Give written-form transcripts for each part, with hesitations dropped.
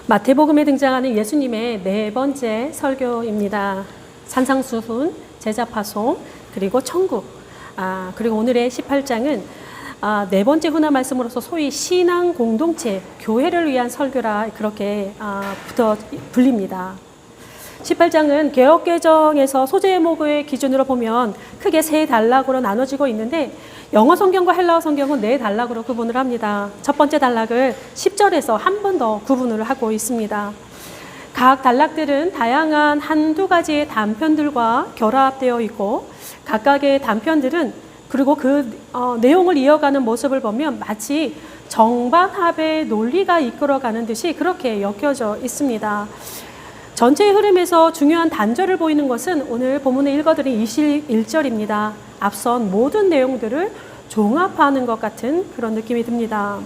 마태복음에 등장하는 예수님의 네 번째 설교입니다. 산상수훈, 제자파송, 그리고 천국. 그리고 오늘의 18장은 네 번째 훈화 말씀으로서 소위 신앙 공동체, 교회를 위한 설교라 그렇게 불립니다. 18장은 개역개정에서 소재 제목의 기준으로 보면 크게 세 단락으로 나눠지고 있는데 영어 성경과 헬라어 성경은 네 단락으로 구분을 합니다. 첫 번째 단락을 10절에서 한 번 더 구분을 하고 있습니다. 각 단락들은 다양한 한두 가지의 단편들과 결합되어 있고 각각의 단편들은 그리고 그 내용을 이어가는 모습을 보면 마치 정반합의 논리가 이끌어가는 듯이 그렇게 엮여져 있습니다. 전체의 흐름에서 중요한 단절을 보이는 것은 오늘 본문에 읽어드린 21절입니다. 앞선 모든 내용들을 종합하는 것 같은 그런 느낌이 듭니다.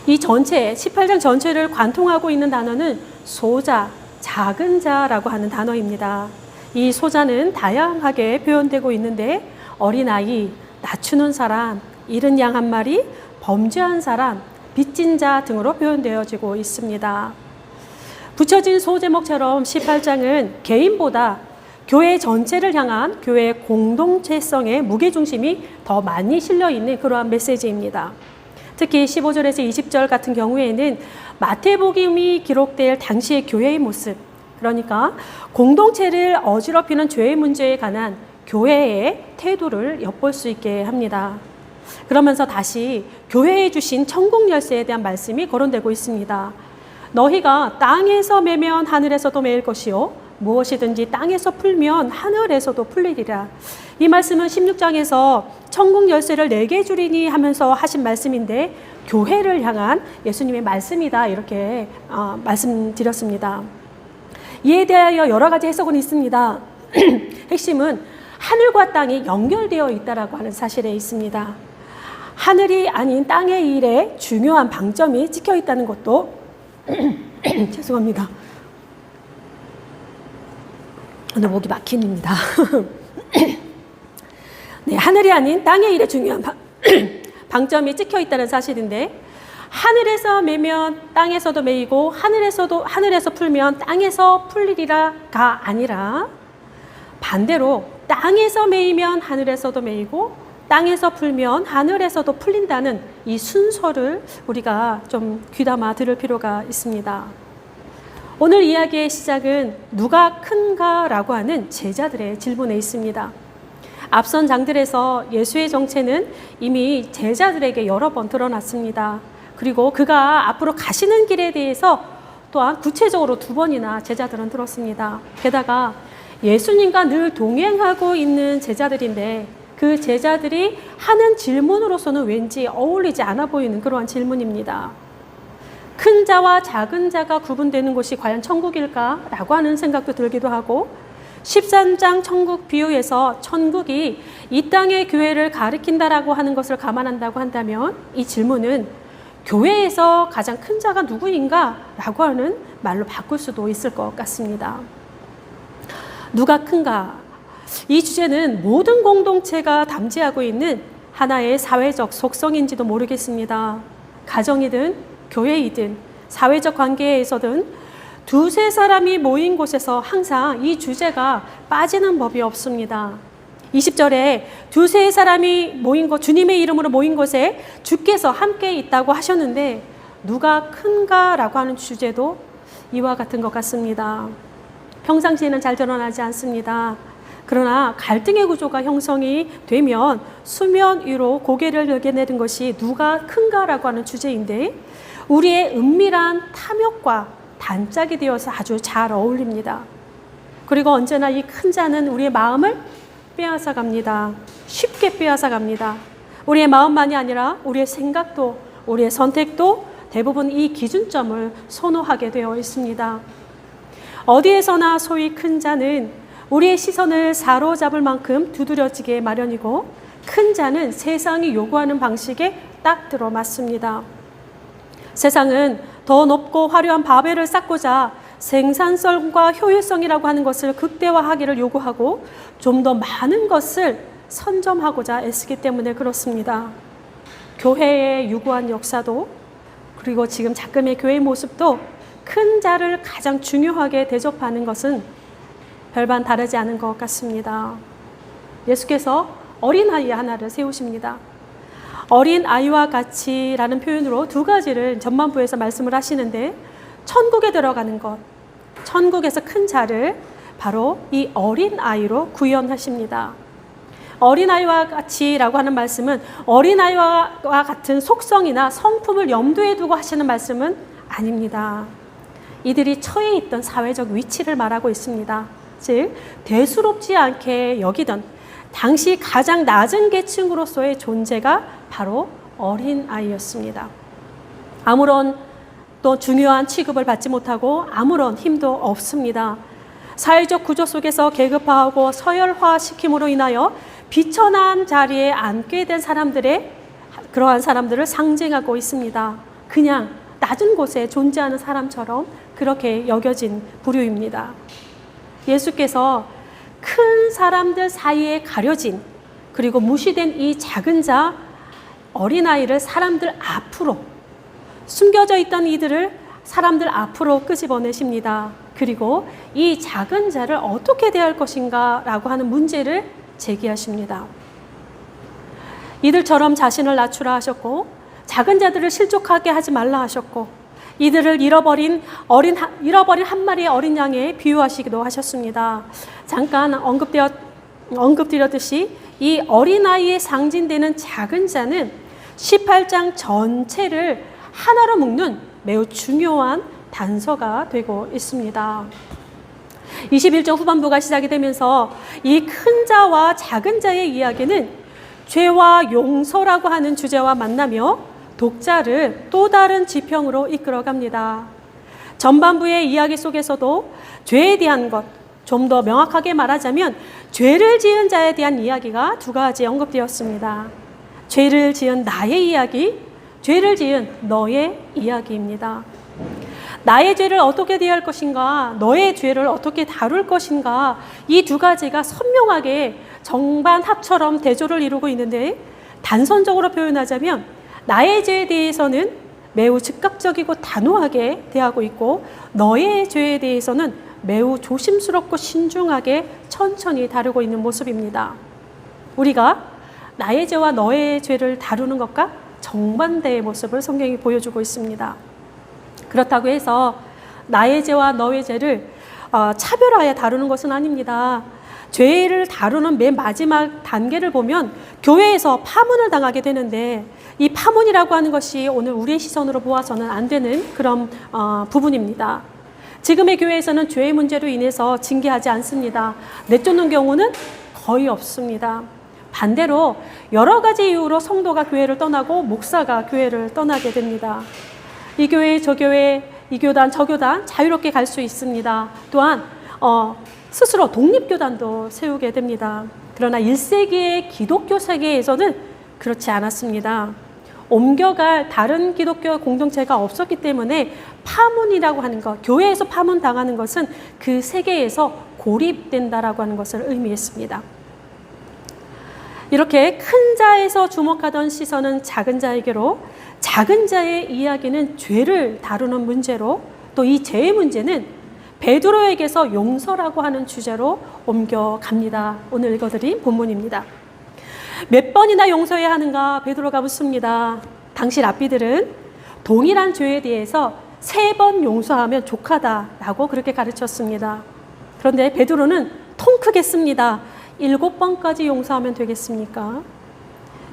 이 전체, 18장 전체를 관통하고 있는 단어는 소자, 작은 자라고 하는 단어입니다. 이 소자는 다양하게 표현되고 있는데 어린아이, 낮추는 사람, 잃은 양 한 마리, 범죄한 사람, 빚진 자 등으로 표현되어지고 있습니다. 붙여진 소제목처럼 18장은 개인보다 교회 전체를 향한 교회의 공동체성의 무게중심이 더 많이 실려있는 그러한 메시지입니다. 특히 15절에서 20절 같은 경우에는 마태복음이 기록될 당시의 교회의 모습, 그러니까 공동체를 어지럽히는 죄의 문제에 관한 교회의 태도를 엿볼 수 있게 합니다. 그러면서 다시 교회에 주신 천국 열쇠에 대한 말씀이 거론되고 있습니다. 너희가 땅에서 매면 하늘에서도 매일 것이요 무엇이든지 땅에서 풀면 하늘에서도 풀리리라. 이 말씀은 16장에서 천국 열쇠를 4개 주리니 하면서 하신 말씀인데 교회를 향한 예수님의 말씀이다 이렇게 말씀드렸습니다. 이에 대하여 여러 가지 해석은 있습니다. 핵심은 하늘과 땅이 연결되어 있다라고 하는 사실에 있습니다. 하늘이 아닌 땅의 일에 중요한 방점이 찍혀 있다는 것도 죄송합니다. 오늘 목이 막힌입니다. 네, 하늘이 아닌 땅의 일에 중요한 방점이 찍혀 있다는 사실인데 하늘에서 매면 땅에서도 매이고 하늘에서 풀면 땅에서 풀리리라가 아니라 반대로 땅에서 매이면 하늘에서도 매이고 땅에서 풀면 하늘에서도 풀린다는 이 순서를 우리가 좀 귀담아 들을 필요가 있습니다. 오늘 이야기의 시작은 누가 큰가라고 하는 제자들의 질문에 있습니다. 앞선 장들에서 예수의 정체는 이미 제자들에게 여러 번 드러났습니다. 그리고 그가 앞으로 가시는 길에 대해서 또한 구체적으로 2번이나 제자들은 들었습니다. 게다가 예수님과 늘 동행하고 있는 제자들인데 그 제자들이 하는 질문으로서는 왠지 어울리지 않아 보이는 그러한 질문입니다. 큰 자와 작은 자가 구분되는 곳이 과연 천국일까라고 하는 생각도 들기도 하고 13장 천국 비유에서 천국이 이 땅의 교회를 가리킨다라고 하는 것을 감안한다고 한다면 이 질문은 교회에서 가장 큰 자가 누구인가? 라고 하는 말로 바꿀 수도 있을 것 같습니다. 누가 큰가? 이 주제는 모든 공동체가 담지하고 있는 하나의 사회적 속성인지도 모르겠습니다. 가정이든 교회이든 사회적 관계에서든 2-3 모인 곳에서 항상 이 주제가 빠지는 법이 없습니다. 20절에 2-3 모인 곳, 주님의 이름으로 모인 곳에 주께서 함께 있다고 하셨는데 누가 큰가라고 하는 주제도 이와 같은 것 같습니다. 평상시에는 잘 드러나지 않습니다. 그러나 갈등의 구조가 형성이 되면 수면 위로 고개를 들게 되는 것이 누가 큰가라고 하는 주제인데 우리의 은밀한 탐욕과 단짝이 되어서 아주 잘 어울립니다. 그리고 언제나 이 큰 자는 우리의 마음을 빼앗아 갑니다. 쉽게 빼앗아 갑니다. 우리의 마음만이 아니라 우리의 생각도 우리의 선택도 대부분 이 기준점을 선호하게 되어 있습니다. 어디에서나 소위 큰 자는 우리의 시선을 사로잡을 만큼 두드려지게 마련이고 큰 자는 세상이 요구하는 방식에 딱 들어맞습니다. 세상은 더 높고 화려한 바벨을 쌓고자 생산성과 효율성이라고 하는 것을 극대화하기를 요구하고 좀 더 많은 것을 선점하고자 애쓰기 때문에 그렇습니다. 교회의 유구한 역사도 그리고 지금 작금의 교회 모습도 큰 자를 가장 중요하게 대접하는 것은 별반 다르지 않은 것 같습니다. 예수께서 어린아이 하나를 세우십니다. 어린아이와 같이라는 표현으로 두 가지를 전반부에서 말씀을 하시는데, 천국에 들어가는 것, 천국에서 큰 자를 바로 이 어린아이로 구현하십니다. 어린아이와 같이라고 하는 말씀은 어린아이와 같은 속성이나 성품을 염두에 두고 하시는 말씀은 아닙니다. 이들이 처해 있던 사회적 위치를 말하고 있습니다. 즉, 대수롭지 않게 여기던 당시 가장 낮은 계층으로서의 존재가 바로 어린아이였습니다. 아무런 또 중요한 취급을 받지 못하고 아무런 힘도 없습니다. 사회적 구조 속에서 계급화하고 서열화시킴으로 인하여 비천한 자리에 앉게 된 사람들의 그러한 사람들을 상징하고 있습니다. 그냥 낮은 곳에 존재하는 사람처럼 그렇게 여겨진 부류입니다. 예수께서 큰 사람들 사이에 가려진 그리고 무시된 이 작은 자 어린아이를 사람들 앞으로, 숨겨져 있던 이들을 사람들 앞으로 끄집어내십니다. 그리고 이 작은 자를 어떻게 대할 것인가 라고 하는 문제를 제기하십니다. 이들처럼 자신을 낮추라 하셨고, 작은 자들을 실족하게 하지 말라 하셨고, 이들을 잃어버린 한 마리의 어린 양에 비유하시기도 하셨습니다. 잠깐 언급드렸듯이 이 어린아이에 상징되는 작은 자는 18장 전체를 하나로 묶는 매우 중요한 단서가 되고 있습니다. 21장 후반부가 시작이 되면서 이 큰 자와 작은 자의 이야기는 죄와 용서라고 하는 주제와 만나며 독자를 또 다른 지평으로 이끌어갑니다. 전반부의 이야기 속에서도 죄에 대한 것, 좀 더 명확하게 말하자면 죄를 지은 자에 대한 이야기가 두 가지 언급되었습니다. 죄를 지은 나의 이야기, 죄를 지은 너의 이야기입니다. 나의 죄를 어떻게 대할 것인가, 너의 죄를 어떻게 다룰 것인가, 이 두 가지가 선명하게 정반합처럼 대조를 이루고 있는데, 단선적으로 표현하자면 나의 죄에 대해서는 매우 즉각적이고 단호하게 대하고 있고, 너의 죄에 대해서는 매우 조심스럽고 신중하게 천천히 다루고 있는 모습입니다. 우리가 나의 죄와 너의 죄를 다루는 것과 정반대의 모습을 성경이 보여주고 있습니다. 그렇다고 해서 나의 죄와 너의 죄를 차별하여 다루는 것은 아닙니다. 죄를 다루는 맨 마지막 단계를 보면 교회에서 파문을 당하게 되는데, 이 파문이라고 하는 것이 오늘 우리의 시선으로 보아서는 안 되는 그런 부분입니다. 지금의 교회에서는 죄의 문제로 인해서 징계하지 않습니다. 내쫓는 경우는 거의 없습니다. 반대로 여러 가지 이유로 성도가 교회를 떠나고 목사가 교회를 떠나게 됩니다. 이 교회, 저 교회, 이 교단, 저 교단 자유롭게 갈 수 있습니다. 또한 스스로 독립교단도 세우게 됩니다. 그러나 1세기의 기독교 세계에서는 그렇지 않았습니다. 옮겨갈 다른 기독교 공동체가 없었기 때문에 파문이라고 하는 것, 교회에서 파문 당하는 것은 그 세계에서 고립된다라고 하는 것을 의미했습니다. 이렇게 큰 자에서 주목하던 시선은 작은 자에게로, 작은 자의 이야기는 죄를 다루는 문제로, 또 이 죄의 문제는 베드로에게서 용서라고 하는 주제로 옮겨갑니다. 오늘 읽어드린 본문입니다. 몇 번이나 용서해야 하는가 베드로가 묻습니다. 당시 랍비들은 동일한 죄에 대해서 3번 용서하면 족하다라고 그렇게 가르쳤습니다. 그런데 베드로는 통 크게 씁니다. 7번까지 용서하면 되겠습니까?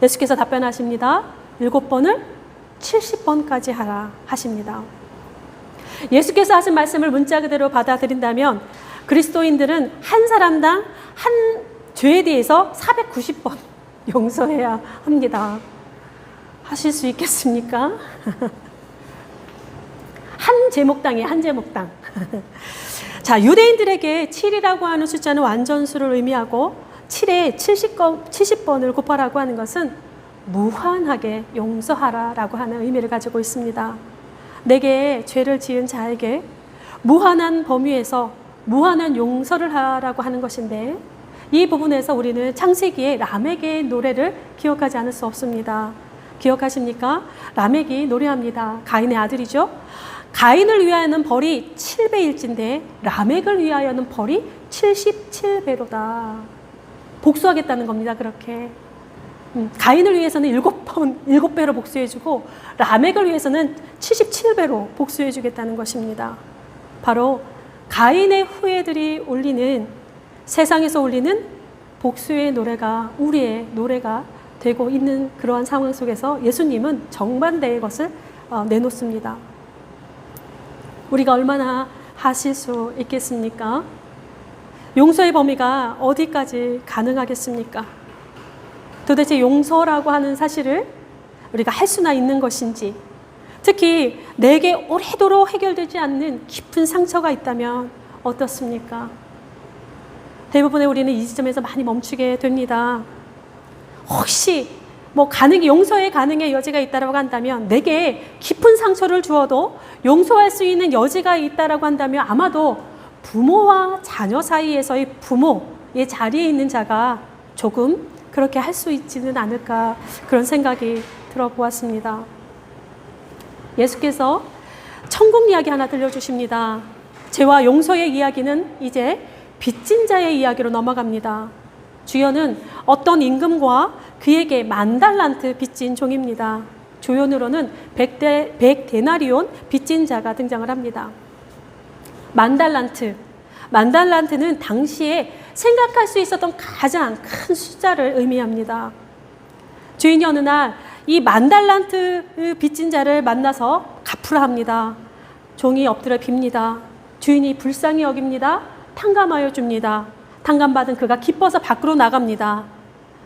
예수께서 답변하십니다. 7번을 70번까지 하라 하십니다. 예수께서 하신 말씀을 문자 그대로 받아들인다면 그리스도인들은 한 사람당 한 죄에 대해서 490번 용서해야 합니다. 하실 수 있겠습니까? 한 제목당이에요. 한 제목당. 자, 유대인들에게 7이라고 하는 숫자는 완전수를 의미하고 7에 70번을 곱하라고 하는 것은 무한하게 용서하라라고 하는 의미를 가지고 있습니다. 내게 죄를 지은 자에게 무한한 범위에서 무한한 용서를 하라고 하는 것인데, 이 부분에서 우리는 창세기의 라멕의 노래를 기억하지 않을 수 없습니다. 기억하십니까? 라멕이 노래합니다. 가인의 아들이죠. 가인을 위하여는 벌이 7배일진데 라멕을 위하여는 벌이 77배로다. 복수하겠다는 겁니다. 그렇게. 가인을 위해서는 7배로 복수해주고 라멕을 위해서는 77배로 복수해주겠다는 것입니다. 바로 가인의 후예들이 올리는, 세상에서 올리는 복수의 노래가 우리의 노래가 되고 있는 그러한 상황 속에서 예수님은 정반대의 것을 내놓습니다. 우리가 얼마나 하실 수 있겠습니까? 용서의 범위가 어디까지 가능하겠습니까? 도대체 용서라고 하는 사실을 우리가 할 수나 있는 것인지, 특히 내게 오래도록 해결되지 않는 깊은 상처가 있다면 어떻습니까? 대부분의 우리는 이 지점에서 많이 멈추게 됩니다. 혹시 용서의 가능의 여지가 있다고 한다면, 내게 깊은 상처를 주어도 용서할 수 있는 여지가 있다고 한다면 아마도 부모와 자녀 사이에서의 부모의 자리에 있는 자가 조금 그렇게 할 수 있지는 않을까, 그런 생각이 들어보았습니다. 예수께서 천국 이야기 하나 들려주십니다. 죄와 용서의 이야기는 이제 빚진 자의 이야기로 넘어갑니다. 주연은 어떤 임금과 그에게 10,000달란트 빚진 종입니다. 조연으로는 100데나리온 빚진 자가 등장을 합니다. 10,000달란트는 당시에 생각할 수 있었던 가장 큰 숫자를 의미합니다. 주인이 어느 날 이 10,000달란트 빚진 자를 만나서 갚으라 합니다. 종이 엎드려 빕니다. 주인이 불쌍히 여깁니다. 탕감하여 줍니다. 탕감받은 그가 기뻐서 밖으로 나갑니다.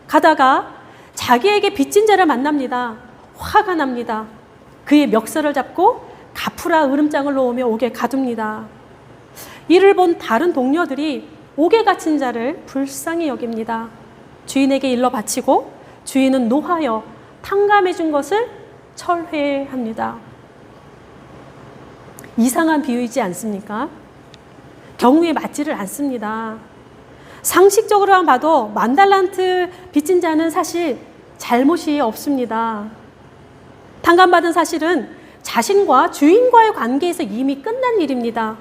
가다가 자기에게 빚진 자를 만납니다. 화가 납니다. 그의 멱살을 잡고 갚으라 으름장을 놓으며 옥에 가둡니다. 이를 본 다른 동료들이 옥에 갇힌 자를 불쌍히 여깁니다. 주인에게 일러 바치고 주인은 노하여 탕감해 준 것을 철회합니다. 이상한 비유이지 않습니까? 경우에 맞지를 않습니다. 상식적으로만 봐도 10,000달란트 빚진 자는 사실 잘못이 없습니다. 탕감받은 사실은 자신과 주인과의 관계에서 이미 끝난 일입니다.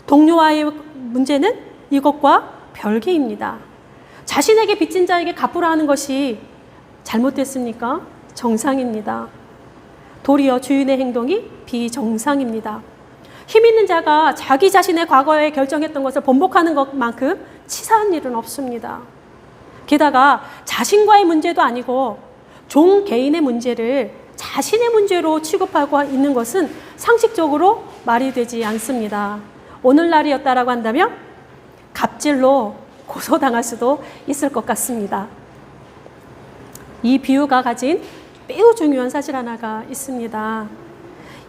동료와의 문제는 이것과 별개입니다. 자신에게 빚진 자에게 갚으라 하는 것이 잘못됐습니까? 정상입니다. 도리어 주인의 행동이 비정상입니다. 힘 있는 자가 자기 자신의 과거에 결정했던 것을 번복하는 것만큼 치사한 일은 없습니다. 게다가 자신과의 문제도 아니고 종 개인의 문제를 자신의 문제로 취급하고 있는 것은 상식적으로 말이 되지 않습니다. 오늘날이었다라고 한다면 갑질로 고소당할 수도 있을 것 같습니다. 이 비유가 가진 매우 중요한 사실 하나가 있습니다.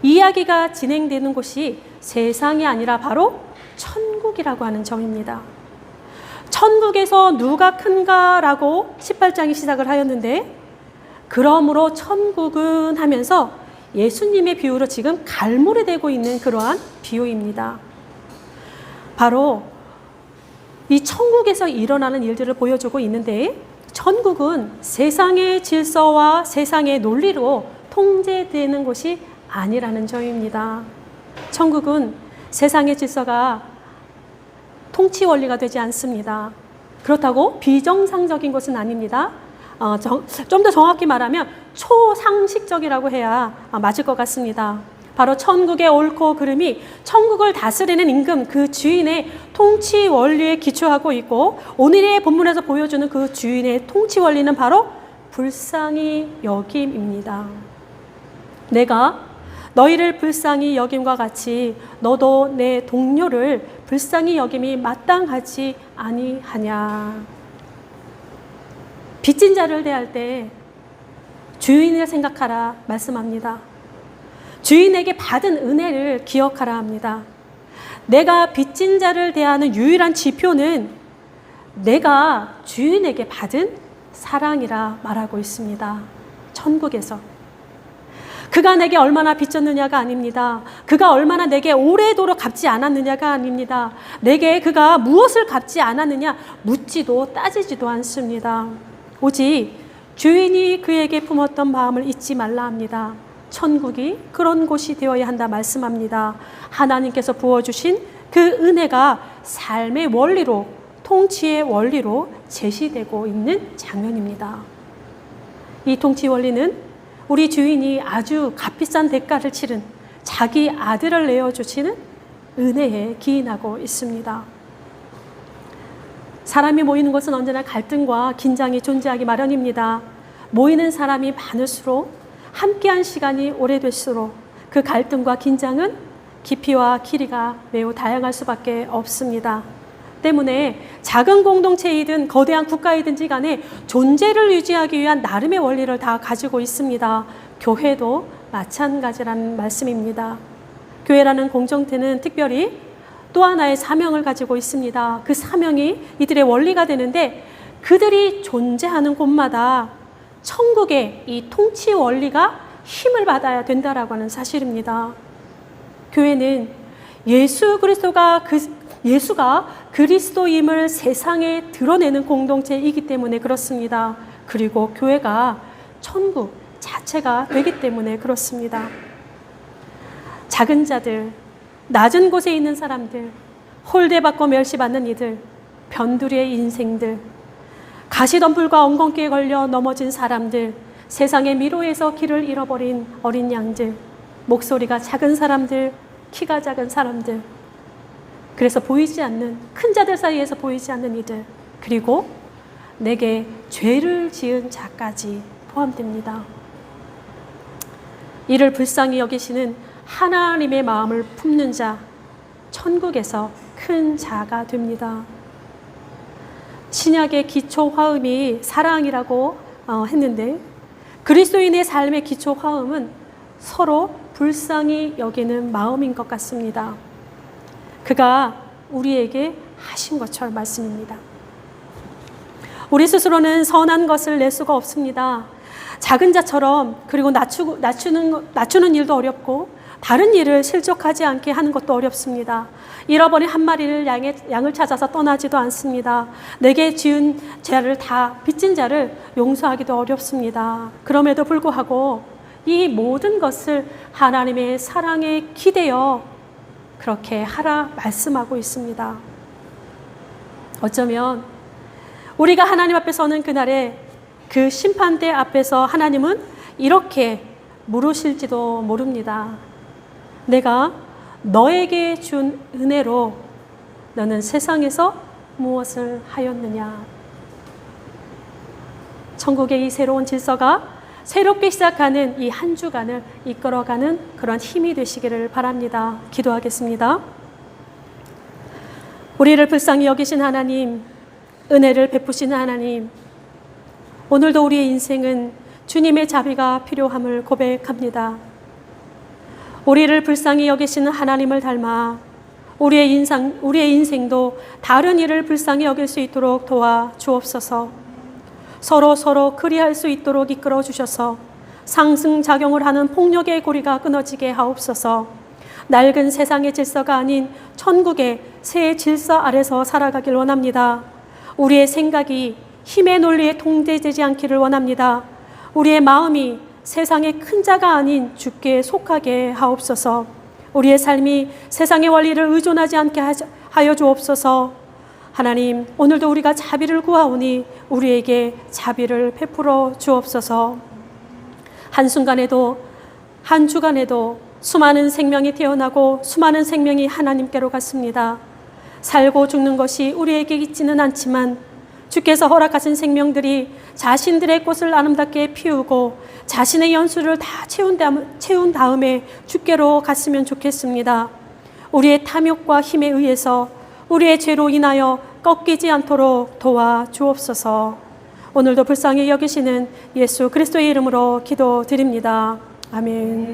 이야기가 진행되는 곳이 세상이 아니라 바로 천국이라고 하는 점입니다. 천국에서 누가 큰가라고 18장이 시작을 하였는데, 그러므로 천국은 하면서 예수님의 비유로 지금 갈무리 되고 있는 그러한 비유입니다. 바로 이 천국에서 일어나는 일들을 보여주고 있는데, 천국은 세상의 질서와 세상의 논리로 통제되는 곳이 아니라는 점입니다. 천국은 세상의 질서가 통치 원리가 되지 않습니다. 그렇다고 비정상적인 것은 아닙니다. 좀 더 정확히 말하면 초상식적이라고 해야 맞을 것 같습니다. 바로 천국의 옳고 그름이 천국을 다스리는 임금, 그 주인의 통치 원리에 기초하고 있고, 오늘의 본문에서 보여주는 그 주인의 통치 원리는 바로 불쌍히 여김입니다. 내가 너희를 불쌍히 여김과 같이 너도 내 동료를 불쌍히 여김이 마땅하지 아니하냐. 빚진 자를 대할 때 주인을 생각하라 말씀합니다. 주인에게 받은 은혜를 기억하라 합니다. 내가 빚진 자를 대하는 유일한 지표는 내가 주인에게 받은 사랑이라 말하고 있습니다. 천국에서. 그가 내게 얼마나 빚졌느냐가 아닙니다. 그가 얼마나 내게 오래도록 갚지 않았느냐가 아닙니다. 내게 그가 무엇을 갚지 않았느냐 묻지도 따지지도 않습니다. 오직 주인이 그에게 품었던 마음을 잊지 말라 합니다. 천국이 그런 곳이 되어야 한다 말씀합니다. 하나님께서 부어주신 그 은혜가 삶의 원리로, 통치의 원리로 제시되고 있는 장면입니다. 이 통치 원리는 우리 주인이 아주 값비싼 대가를 치른 자기 아들을 내어주시는 은혜에 기인하고 있습니다. 사람이 모이는 곳은 언제나 갈등과 긴장이 존재하기 마련입니다. 모이는 사람이 많을수록, 함께한 시간이 오래될수록 그 갈등과 긴장은 깊이와 길이가 매우 다양할 수밖에 없습니다. 때문에 작은 공동체이든 거대한 국가이든지 간에 존재를 유지하기 위한 나름의 원리를 다 가지고 있습니다. 교회도 마찬가지라는 말씀입니다. 교회라는 공동체는 특별히 또 하나의 사명을 가지고 있습니다. 그 사명이 이들의 원리가 되는데, 그들이 존재하는 곳마다 천국의 이 통치 원리가 힘을 받아야 된다라고 하는 사실입니다. 교회는 예수가 그리스도임을 세상에 드러내는 공동체이기 때문에 그렇습니다. 그리고 교회가 천국 자체가 되기 때문에 그렇습니다. 작은 자들, 낮은 곳에 있는 사람들, 홀대받고 멸시받는 이들, 변두리의 인생들, 가시덤불과 엉겅퀴에 걸려 넘어진 사람들, 세상의 미로에서 길을 잃어버린 어린 양들, 목소리가 작은 사람들, 키가 작은 사람들, 그래서 보이지 않는, 큰 자들 사이에서 보이지 않는 이들, 그리고 내게 죄를 지은 자까지 포함됩니다. 이를 불쌍히 여기시는 하나님의 마음을 품는 자, 천국에서 큰 자가 됩니다. 신약의 기초 화음이 사랑이라고 했는데, 그리스도인의 삶의 기초 화음은 서로 불쌍히 여기는 마음인 것 같습니다. 그가 우리에게 하신 것처럼 말씀입니다. 우리 스스로는 선한 것을 낼 수가 없습니다. 작은 자처럼, 그리고 낮추는 일도 어렵고 다른 일을 실족하지 않게 하는 것도 어렵습니다. 잃어버린 한 마리를 양을 찾아서 떠나지도 않습니다. 내게 지은 죄를 다 빚진 자를 용서하기도 어렵습니다. 그럼에도 불구하고 이 모든 것을 하나님의 사랑에 기대어 그렇게 하라 말씀하고 있습니다. 어쩌면 우리가 하나님 앞에 서는 그날에 그 심판대 앞에서 하나님은 이렇게 물으실지도 모릅니다. 내가 너에게 준 은혜로 너는 세상에서 무엇을 하였느냐? 천국의 이 새로운 질서가 새롭게 시작하는 이 한 주간을 이끌어가는 그런 힘이 되시기를 바랍니다. 기도하겠습니다. 우리를 불쌍히 여기신 하나님, 은혜를 베푸시는 하나님, 오늘도 우리의 인생은 주님의 자비가 필요함을 고백합니다. 우리를 불쌍히 여기시는 하나님을 닮아 우리의 인생도 다른 이를 불쌍히 여길 수 있도록 도와 주옵소서. 서로 그리할 수 있도록 이끌어 주셔서 상승작용을 하는 폭력의 고리가 끊어지게 하옵소서. 낡은 세상의 질서가 아닌 천국의 새 질서 아래서 살아가길 원합니다. 우리의 생각이 힘의 논리에 통제되지 않기를 원합니다. 우리의 마음이 세상의 큰 자가 아닌 주께 속하게 하옵소서. 우리의 삶이 세상의 원리를 의존하지 않게 하여 주옵소서. 하나님, 오늘도 우리가 자비를 구하오니 우리에게 자비를 베풀어 주옵소서. 한순간에도 한 주간에도 수많은 생명이 태어나고 수많은 생명이 하나님께로 갔습니다. 살고 죽는 것이 우리에게 있지는 않지만 주께서 허락하신 생명들이 자신들의 꽃을 아름답게 피우고 자신의 연수를 다 채운 다음에 주께로 갔으면 좋겠습니다. 우리의 탐욕과 힘에 의해서 우리의 죄로 인하여 꺾이지 않도록 도와 주옵소서. 오늘도 불쌍히 여기시는 예수 그리스도의 이름으로 기도드립니다. 아멘.